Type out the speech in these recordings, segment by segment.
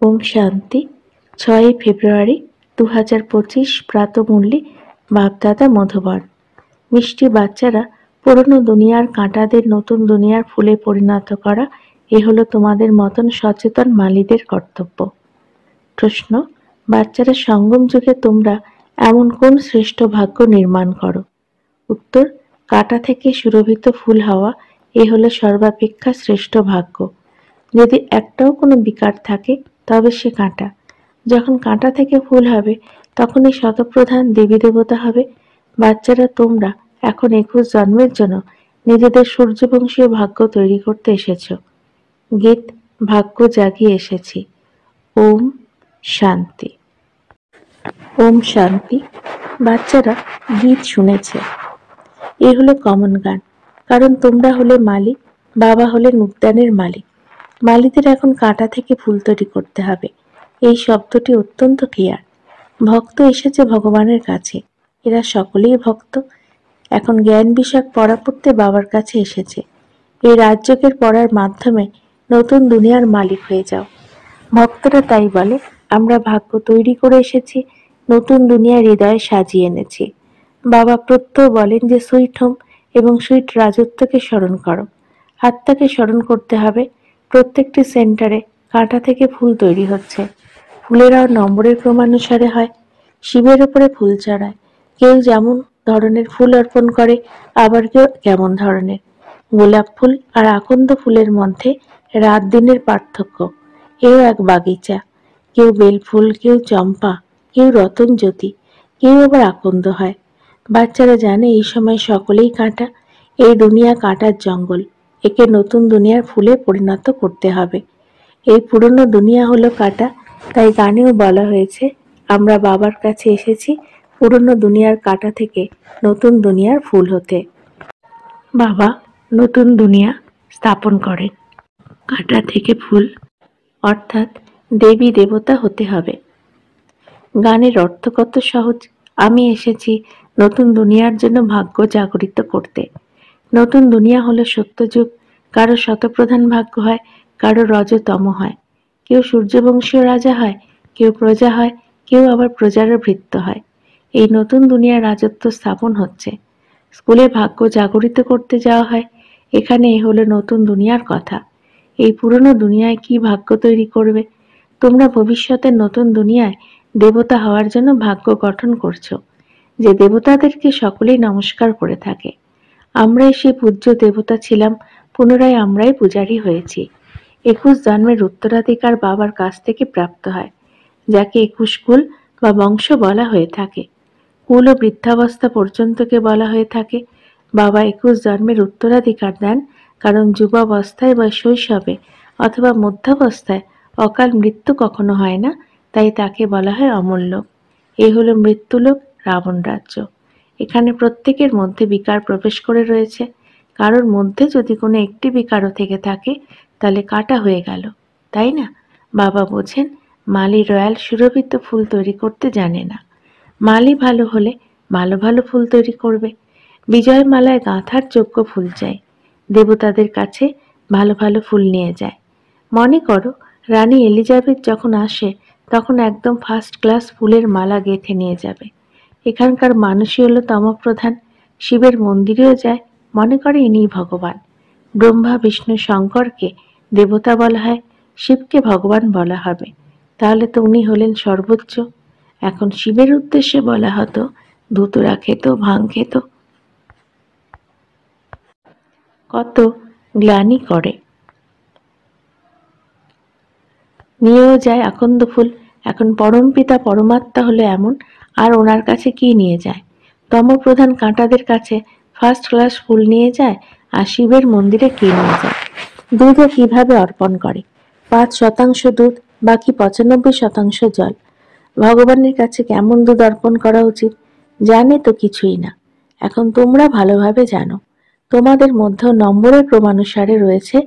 ওম শান্তি। 6ই ফেব্রুয়ারি 2025 প্রাতঃমূল্যে বাপদাদা মধুবন। মিষ্টি বাচ্চারা, পুরনো দুনিয়ার কাঁটাদের নতুন দুনিয়ার ফুলে পরিণত করা এ হলো তোমাদের মতন সচেতন মালিদের কর্তব্য। প্রশ্ন: বাচ্চারা, সঙ্গম যুগে তোমরা এমন কোন শ্রেষ্ঠ ভাগ্য নির্মাণ করো? উত্তর: কাঁটা থেকে সুরভিত ফুল হওয়া এ হলো সর্বাপেক্ষা শ্রেষ্ঠ ভাগ্য। যদি একটাও কোনো বিকার থাকে তবে সে কাঁটা। যখন কাঁটা থেকে ফুল হবে তখনই শতপ্রধান দেবী দেবতা হবে। বাচ্চারা, তোমরা এখন 21 জন্মের জন্য নিজেদের সূর্যবংশীয় ভাগ্য তৈরি করতে এসেছ। গীত: ভাগ্য জাগিয়ে এসেছি। ওম শান্তি। ওম শান্তি। বাচ্চারা, গীত শুনেছে। এ হলো কমন গান, কারণ তোমরা হলে মালিক, বাবা হলেন উদ্যানের মালিক। মালিদের এখন কাঁটা থেকে ফুল তৈরি করতে হবে। এই শব্দটি অত্যন্ত ক্লিয়ার। ভক্ত এসেছে ভগবানের কাছে, এরা সকলেই ভক্ত। এখন জ্ঞান বিষয়ক পড়া পড়তে বাবার কাছে এসেছে। এই রাজযোগের পড়ার মাধ্যমে নতুন দুনিয়ার মালিক হয়ে যাও। ভক্তরা তাই বলে, আমরা ভাগ্য তৈরি করে এসেছি, নতুন দুনিয়া হৃদয়ে সাজিয়ে এনেছি। বাবা প্রত্যহ বলেন যে সুইট হোম এবং সুইট রাজত্বকে স্মরণ করো। আত্মাকে স্মরণ করতে হবে। প্রত্যেকটি সেন্টারে কাঁটা থেকে ফুল তৈরি হচ্ছে। ফুলেরাও নম্বরের ক্রমানুসারে হয়। শিবের উপরে ফুল চড়ায়। কেউ যেমন ধরনের ফুল অর্পণ করে, আবার কেউ কেমন ধরনের। গোলাপ ফুল আর আকন্দ ফুলের মধ্যে রাত দিনের পার্থক্য। এও এক বাগিচা। কেউ বেলফুল, কেউ চম্পা, কেউ রতন জ্যোতি, কেউ আবার আকন্দ হয়। বাচ্চারা জানে এই সময় সকলেই কাঁটা। এই দুনিয়া কাঁটার জঙ্গল। একে নতুন দুনিয়ার ফুলে পরিণত করতে হবে। এই পুরনো দুনিয়া হলো কাঁটা, তাই গানেও বলা হয়েছে, আমরা বাবার কাছে এসেছি পুরনো দুনিয়ার কাঁটা থেকে নতুন দুনিয়ার ফুল হতে। বাবা নতুন দুনিয়া স্থাপন করেন। কাঁটা থেকে ফুল অর্থাৎ দেবী দেবতা হতে হবে। গানের অর্থ কত সহজ। আমি এসেছি নতুন দুনিয়ার জন্য ভাগ্য জাগরিত করতে। নতুন দুনিয়া হলো সত্যযুগ। কারো শতপ্রধান ভাগ্য হয়, কারো রজতম হয়। কেউ সূর্যবংশীয় রাজা হয়, কেউ প্রজা হয়, কেউ আবার প্রজারও ভৃত্য হয়। এই নতুন দুনিয়ার রাজত্ব স্থাপন হচ্ছে। স্কুলে ভাগ্য জাগরিত করতে যাওয়া হয়। এখানে এ হলো নতুন দুনিয়ার কথা। এই পুরনো দুনিয়ায় কি ভাগ্য তৈরি করবে? তোমরা ভবিষ্যতের নতুন দুনিয়ায় দেবতা হওয়ার জন্য ভাগ্য গঠন করছো, যে দেবতাদেরকে সকলেই নমস্কার করে থাকে। আমরাই সেই পূজ্য দেবতা ছিলাম, পুনরায় আমরাই পূজারী হয়েছি। 21 জন্মের উত্তরাধিকার বাবার কাছ থেকে প্রাপ্ত হয়, যাকে 21 কুল বা বংশ বলা হয়ে থাকে। কুল ও বৃদ্ধাবস্থা পর্যন্তকে বলা হয়ে থাকে। বাবা 21 জন্মের উত্তরাধিকার দেন, কারণ যুবাবস্থায় বা শৈশবে অথবা মধ্যাবস্থায় অকাল মৃত্যু কখনো হয় না, তাই তাকে বলা হয় অমূল্য। এই হলো মৃত্যুলোক, রাবণ রাজ্য। এখানে প্রত্যেকের মধ্যে বিকার প্রবেশ করে রয়েছে। কারোর মধ্যে যদি কোনো একটি বিকারও থেকে থাকে তাহলে কাটা হয়ে গেল, তাই না? বাবা বোঝেন, মালি রয়্যাল সুরভিত ফুল তৈরি করতে জানে না। মালি ভালো হলে ভালো ভালো ফুল তৈরি করবে। বিজয় মালায় গাঁথার যোগ্য ফুল চাই। দেবতাদের কাছে ভালো ভালো ফুল নিয়ে যায়। মনে করো, রানী এলিজাবেথ যখন আসে তখন একদম ফার্স্ট ক্লাস ফুলের মালা গেঁথে নিয়ে যাবে। এখানকার মানুষই হলো তমপ্রধান। শিবের মন্দিরেও যায়, মনে করে ইনিই ভগবান। ব্রহ্মা বিষ্ণু শঙ্করকে দেবতা বলা হয়, শিবকে ভগবান বলা হবে। তাহলে তো উনি হলেন সর্বোচ্চ। এখন শিবের উদ্দেশ্যে বলা হতো, ধুতুরা খেত, ভাং খেত, কত গ্লানি করে। নিয়েও যায় আকন্দ ফুল। এখন পরমপিতা পরমাত্মা হলো এমন, আর ওনার কাছে কি নিয়ে যায়? তমপ্রধান কাঁটাদের কাছে ফার্স্ট ক্লাস ফুল নিয়ে যায়, আর শিবের মন্দিরে কি নিয়ে যায়? দুধও কিভাবে অর্পণ করে? 5% দুধ, বাকি 95% জল। ভগবানের কাছে কেমন দুধ অর্পণ করা উচিত জানে তো কিছুই না। এখন তোমরা ভালোভাবে জানো। তোমাদের মধ্যেও নম্বরের ক্রমানুসারে রয়েছে।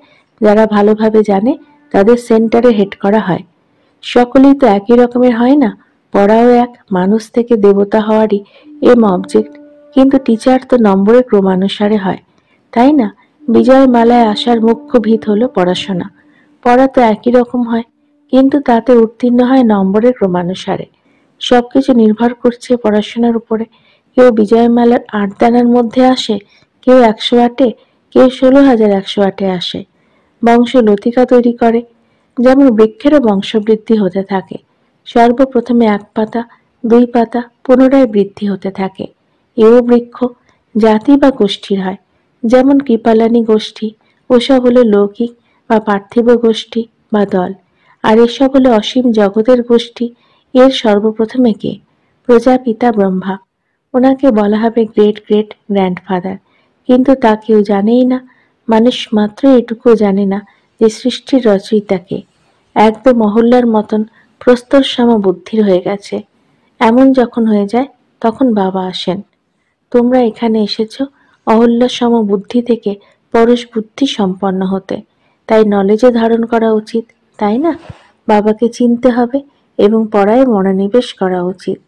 যারা ভালোভাবে জানে তাদের সেন্টারে হেড করা হয়। সকলেই তো একই রকমের হয় না। পড়াও এক, মানুষ থেকে দেবতা হওয়ারই এম অবজেক্ট, কিন্তু টিচার তো নম্বরের ক্রমানুসারে হয়, তাই না? বিজয় মালায় আসার মুখ্য ভিত হলো পড়াশোনা। পড়া তো একই রকম হয়, কিন্তু তাতে উত্তীর্ণ হয় নম্বরের ক্রমানুসারে। সবকিছু নির্ভর করছে পড়াশোনার উপরে। কেউ বিজয়মালার ৮ দানার মধ্যে আসে, কেউ ১০০ কেউ ১৬,১০০ আসে। বংশ লতিকা তৈরি করে, যেমন বৃক্ষেরও বংশবৃদ্ধি হতে থাকে। সর্বপ্রথমে ১ পাতা, ২ পাতা, পুনরায় বৃদ্ধি হতে থাকে। এও বৃক্ষ, জাতি বা গোষ্ঠীর হয়। যেমন কৃপালানি গোষ্ঠী, ওসব হলো লৌকিক বা পার্থিব গোষ্ঠী বা দল। আর এসব হলো অসীম জগতের গোষ্ঠী। এর সর্বপ্রথমে কে? প্রজাপিতা ব্রহ্মা। ওনাকে বলা হবে গ্রেট গ্রেট গ্র্যান্ডফাদার। কিন্তু তা কেউ জানেই না। মানুষ মাত্র এটুকুও জানে না যে সৃষ্টির রচয়িতা কে। একদম মহল্লার মতন প্রস্তরসম বুদ্ধির হয়ে গেছে। এমন যখন হয়ে যায় তখন বাবা আসেন। তোমরা এখানে এসেছো অহল্যাসম বুদ্ধি থেকে পরশ বুদ্ধি সম্পন্ন হতে। তাই নলেজও ধারণ করা উচিত, তাই না? বাবাকে চিনতে হবে এবং পড়ায় মনোনিবেশ করা উচিত।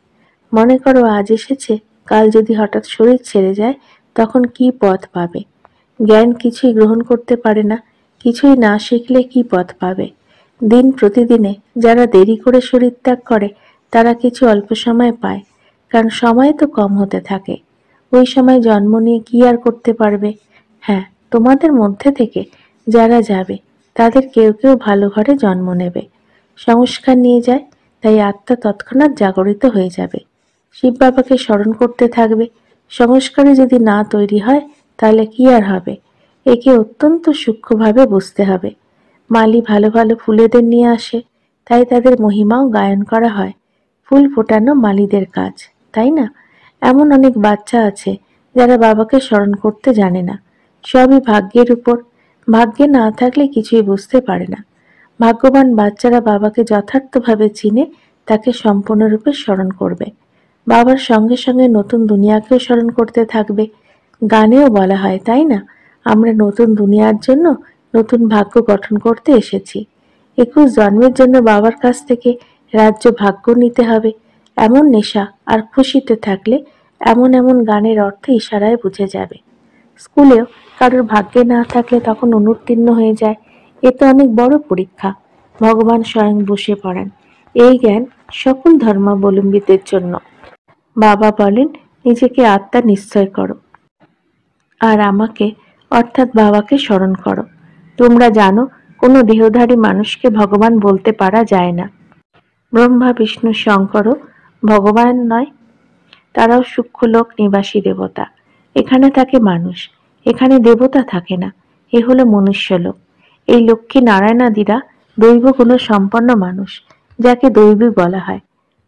মনে করো আজ এসেছে, কাল যদি হঠাৎ শরীর ছেড়ে যায় তখন কি পথ পাবে? জ্ঞান কিছুই গ্রহণ করতে পারে না, কিছুই না শিখলে কি পথ পাবে? দিন প্রতিদিনে যারা দেরি করে শরীর ত্যাগ করে তারা কিছু অল্প সময় পায়, কারণ সময় তো কম হতে থাকে। ওই সময় জন্ম নিয়ে কি আর করতে পারবে? হ্যাঁ, তোমাদের মধ্যে থেকে যারা যাবে তাদের কেউ কেউ ভালো ঘরে জন্ম নেবে, সংস্কার নিয়ে যায়, তাই আত্মা তৎক্ষণাৎ জাগরিত হয়ে যাবে। শিব বাবাকে স্মরণ করতে থাকবে। সংস্কারে যদি না তৈরি হয় তাহলে কি আর হবে? একে অত্যন্ত সূক্ষ্মভাবে বুঝতে হবে। মালি ভালো ভালো ফুলেদের নিয়ে আসে, তাই তাদের মহিমাও গায়ন করা হয়। ফুল ফোটানো মালিদের কাজ, তাই না? এমন অনেক বাচ্চা আছে যারা বাবাকে স্মরণ করতে জানে না। সবই ভাগ্যের উপর। ভাগ্যে না থাকলে কিছুই বুঝতে পারে না। ভাগ্যবান বাচ্চারা বাবাকে যথার্থভাবে চিনে তাকে সম্পূর্ণরূপে স্মরণ করবে। বাবার সঙ্গে সঙ্গে নতুন দুনিয়াকেও স্মরণ করতে থাকবে। গানেও বলা হয়, তাই না? আমরা নতুন দুনিয়ার জন্য নতুন ভাগ্য গঠন করতে এসেছি। ২১ জন্মের জন্য বাবার কাছ থেকে রাজ্য ভাগ্য নিতে হবে। এমন নেশা আর খুশিতে থাকলে এমন এমন গানের অর্থ ইশারায় বুঝে যাবে। স্কুলেও কারোর ভাগ্যে না থাকলে তখন অনুত্তীর্ণ হয়ে যায়। এ তো অনেক বড় পরীক্ষা। ভগবান স্বয়ং বসে পড়েন। এই জ্ঞান সকল ধর্মাবলম্বীদের জন্য। বাবা বলেন, নিজেকে আত্মা নিশ্চয় করো আর আমাকে অর্থাৎ বাবাকে স্মরণ করো। তোমরা জানো কোনো দেহধারী মানুষকে ভগবান বলতে পারা যায় না। ব্রহ্মা বিষ্ণু শঙ্করও ভগবান নয়, তারাও সূক্ষ্মলোক নিবাসী দেবতা। এখানে থাকে মানুষ, এখানে দেবতা থাকে না। এ হলো মনুষ্যলোক। এই লক্ষ্মী নারায়ণাদিরা দৈব গুণ সম্পন্ন মানুষ, যাকে দৈবী বলা হয়।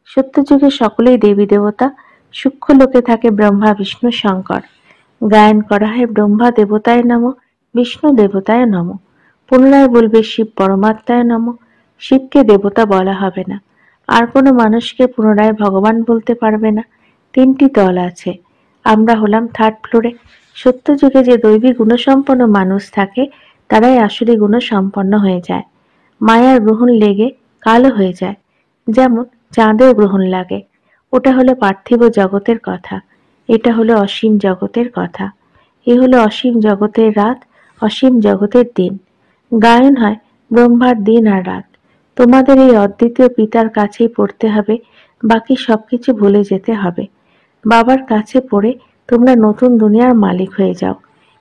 সত্যযুগে সকলেই দেবী দেবতা। সূক্ষ্ম লোকে থাকে ব্রহ্মা বিষ্ণু শঙ্কর। গায়ন করা হয় ব্রহ্মা দেবতায় নমঃ, বিষ্ণু দেবতায় নমঃ। পুনরায় বলবে শিব পরমাত্মায় নমঃ। শিবকে দেবতা বলা হবে না। আর কোনো মানুষকে পুনরায় ভগবান বলতে পারবে না। ৩টি তল আছে। আমরা হলাম 3rd ফ্লোরে। সত্যযুগে যে দৈবী গুণসম্পন্ন মানুষ থাকে তারাই আসলে গুণসম্পন্ন হয়ে যায়। মায়ার গ্রহণ লেগে কালো হয়ে যায়, যেমন চাঁদের গ্রহণ লাগে। ওটা হলো পার্থিব জগতের কথা, এটা হলো অসীম জগতের কথা। এ হলো অসীম জগতের রাত, অসীম জগতের দিন। গায়ন হয় ব্রহ্মার দিন আর রাত। তোমাদের এই অদ্বিতীয় পিতার কাছেই পড়তে হবে, বাকি সবকিছু ভুলে যেতে হবে। বাবার কাছে পড়ে তোমরা নতুন দুনিয়ার মালিক হয়ে যাও।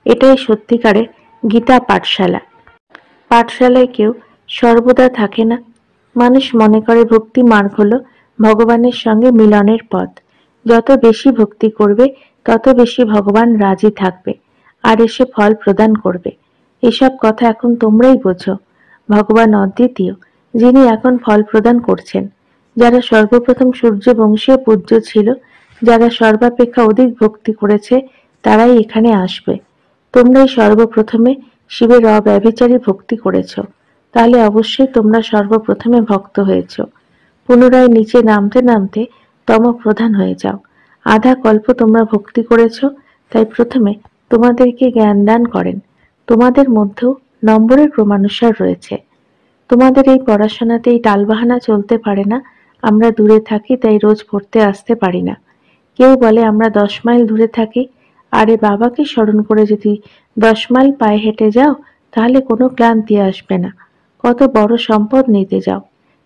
এটাই সত্যিকারের গীতা পাঠশালা। পাঠশালায় কেউ সর্বদা থাকে না। মানুষ মনে করে ভক্তি মার্গ হলো ভগবানের সঙ্গে মিলনের পথ। যত বেশি ভক্তি করবে তত বেশি ভগবান রাজি থাকবে আর এসে ফল প্রদান করবে। এসব কথা এখন তোমরাই বোঝো। ভগবান অদ্বিতীয়, যিনি এখন ফল প্রদান করছেন। যারা সর্বপ্রথম সূর্য বংশীয় পূজ্য ছিল, যারা সর্বাপেক্ষা অধিক ভক্তি করেছে, তারাই এখানে আসবে। তোমরাই সর্বপ্রথমে শিবের অব্যভিচারী ভক্তি করেছ, তাহলে অবশ্যই তোমরা সর্বপ্রথমে ভক্ত হয়েছ। পুনরায় নিচে নামতে নামতে তম প্রধান হয়ে যাও। আধা কল্প তোমরা ভক্তি করেছ, তাই প্রথমে তোমাদেরকে জ্ঞান দান করেন। তোমাদের মধ্যেও নম্বরের ক্রমানুসার রয়েছে। তোমাদের এই পড়াশোনাতে এই টালবাহানা চলতে পারে না। আমরা দূরে থাকি তাই রোজ পড়তে আসতে পারি না। কেউ বলে আমরা 10 মাইল দূরে থাকি। আরে বাবাকে স্মরণ করে যদি 10 মাইল পায়ে হেঁটে যাও তাহলে কোনো ক্লান্তি আসবে না। কত বড় সম্পদ নিতে যাও।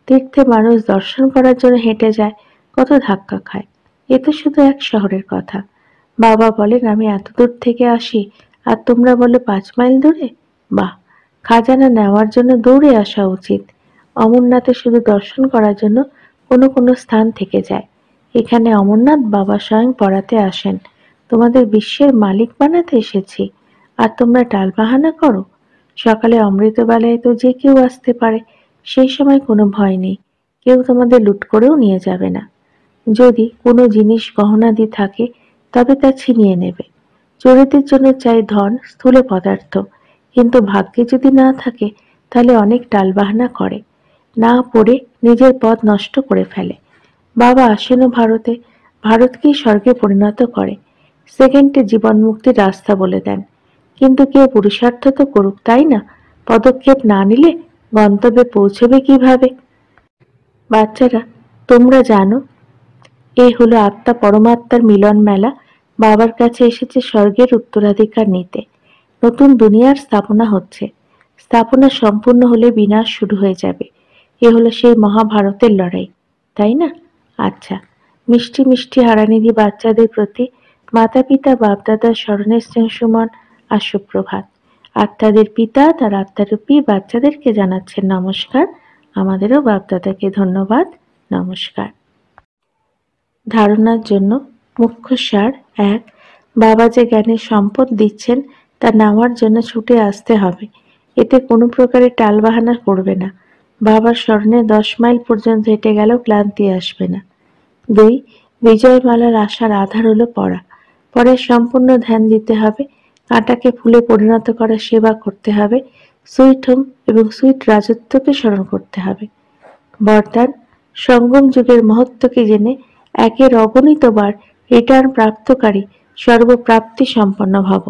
তীর্থে মানুষ দর্শন করার জন্য হেঁটে যায়, কত ধাক্কা খায়। এ তো শুধু এক শহরের কথা। বাবা বলেন আমি এত দূর থেকে আসি আর তোমরা বলো 5 মাইল দূরে। বাহ, খাজানা নেওয়ার জন্য দৌড়ে আসা উচিত। অমরনাথে শুধু দর্শন করার জন্য কোনো কোনো স্থান থেকে যায়। এখানে অমরনাথ বাবা স্বয়ং পড়াতে আসেন। তোমাদের বিশ্বের মালিক বানাতে এসেছি, আর তোমরা টালবাহানা করো। সকালে অমৃতবেলায় তো যে কেউ আসতে পারে, সেই সময় কোনো ভয় নেই। কেউ তোমাদের লুট করেও নিয়ে যাবে না। যদি কোনো জিনিস গহনাদি থাকে তবে তা ছিনিয়ে নেবে। চোরেদের জন্য চাই ধন, স্থূল পদার্থ, কিন্তু ভাগ্যে যদি না থাকে তাহলে অনেক টালবাহানা করে, না পড়ে নিজের পথ নষ্ট করে ফেলে। বাবা আসেনও ভারতে, ভারতকেই স্বর্গে পরিণত করে। সেকেন্ডে জীবন মুক্তির রাস্তা বলে দেন। কিন্তু কেউ পুরুষার্থ তো করুক, তাই না? পদক্ষেপ না নিলে গন্তব্যে পৌঁছবে কিভাবে? বাচ্চারা, তোমরা জানো এ হলো আত্মা পরমাত্মার মিলন মেলা। বাবার কাছে এসেছে স্বর্গের উত্তরাধিকার নিতে। নতুন দুনিয়ার স্থাপনা হচ্ছে। স্থাপনা সম্পূর্ণ হলে বিনাশ শুরু হয়ে যাবে। এ হলো সেই মহাভারতের লড়াই, তাই না? আচ্ছা, মিষ্টি মিষ্টি হারানিধি বাচ্চাদের প্রতি মাতা পিতা বাপদাদার স্মরণের স্নেহসুমন আর সুপ্রভাত। আত্মাদের পিতা তার আত্মারূপী বাচ্চাদেরকে জানাচ্ছেন নমস্কার। আমাদেরও বাপদাদাকে ধন্যবাদ, নমস্কার। ধারণার জন্য মুখ্য সার: 1. বাবা যে জ্ঞানের সম্পদ দিচ্ছেন তা নেওয়ার জন্য ছুটে আসতে হবে। এতে কোনো প্রকারে টালবাহানা করবে না। বাবার স্মরণে 10 মাইল পর্যন্ত হেঁটে গেলেও ক্লান্তি আসবে না। 2. বিজয়মালার আশার আধার হলো পড়া। পড়ায় সম্পূর্ণ ধ্যান দিতে হবে। কাঁটাকে ফুলে পরিণত করার সেবা করতে হবে। সুইট হোম এবং সুইট রাজত্বকে স্মরণ করতে হবে। বরদান: সঙ্গম যুগের মহত্বকে জেনে একের অগণিতবার রিটার্ন প্রাপ্তকারী সর্বপ্রাপ্তি সম্পন্ন ভব।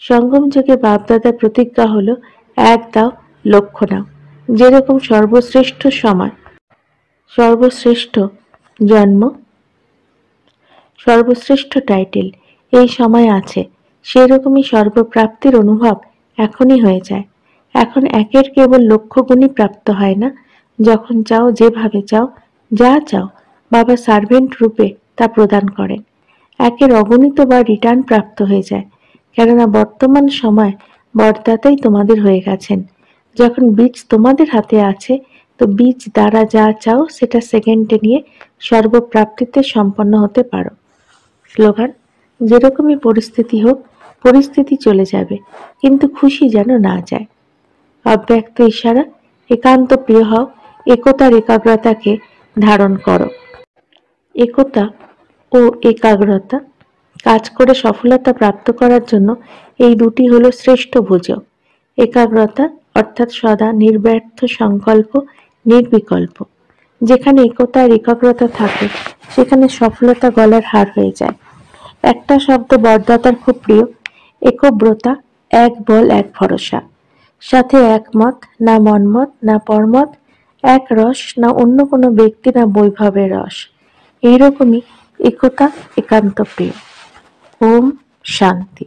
সঙ্গম যুগে বাপদাদার প্রতিজ্ঞা হলো, 1 দাও, লক্ষ্য নাও। যেরকম সর্বশ্রেষ্ঠ সময়, সর্বশ্রেষ্ঠ জন্ম, সর্বশ্রেষ্ঠ টাইটেল এই সময় আছে, সেরকমই সর্বপ্রাপ্তির অনুভব এখনই হয়ে যায়। এখন একের কেবল লক্ষ্যগুণই প্রাপ্ত হয় না। যখন চাও, যেভাবে চাও, যা চাও, বাবা সার্ভেন্ট রূপে তা প্রদান করেন। একের অগণিত বা রিটার্ন প্রাপ্ত হয়ে যায়, কেননা বর্তমান সময় বরদাতাই তোমাদের হয়ে গেছেন। যখন বীজ তোমাদের হাতে আছে, তো বীজ দ্বারা যা চাও সেটা সেকেন্ডে নিয়ে সর্বপ্রাপ্তিতে সম্পন্ন হতে পারো। স্লোগান: যেরকমই পরিস্থিতি হোক, পরিস্থিতি চলে যাবে, কিন্তু খুশি যেন না যায়। অব্যক্ত ইশারা: একান্ত প্রিয় হও, একতার একাগ্রতাকে ধারণ করো। একতা ও একাগ্রতা কাজ করে সফলতা প্রাপ্ত করার জন্য এই দুটি হলো শ্রেষ্ঠ ভোজক। একাগ্রতা অর্থাৎ সদা নির্ব্যর্থ সংকল্প, নির্বিকল্প। যেখানে একতা আর একাগ্রতা থাকে সেখানে সফলতা গলার হার হয়ে যায়। একটা শব্দ বরদাতার খুব প্রিয়: একব্রতা, এক বল এক ভরসা। সাথে একমত, না মনমত না পরমত, এক রস না অন্য কোনো ব্যক্তি না বৈভবের রস। এইরকমই একতা একান্ত প্রিয়। ওম শান্তি।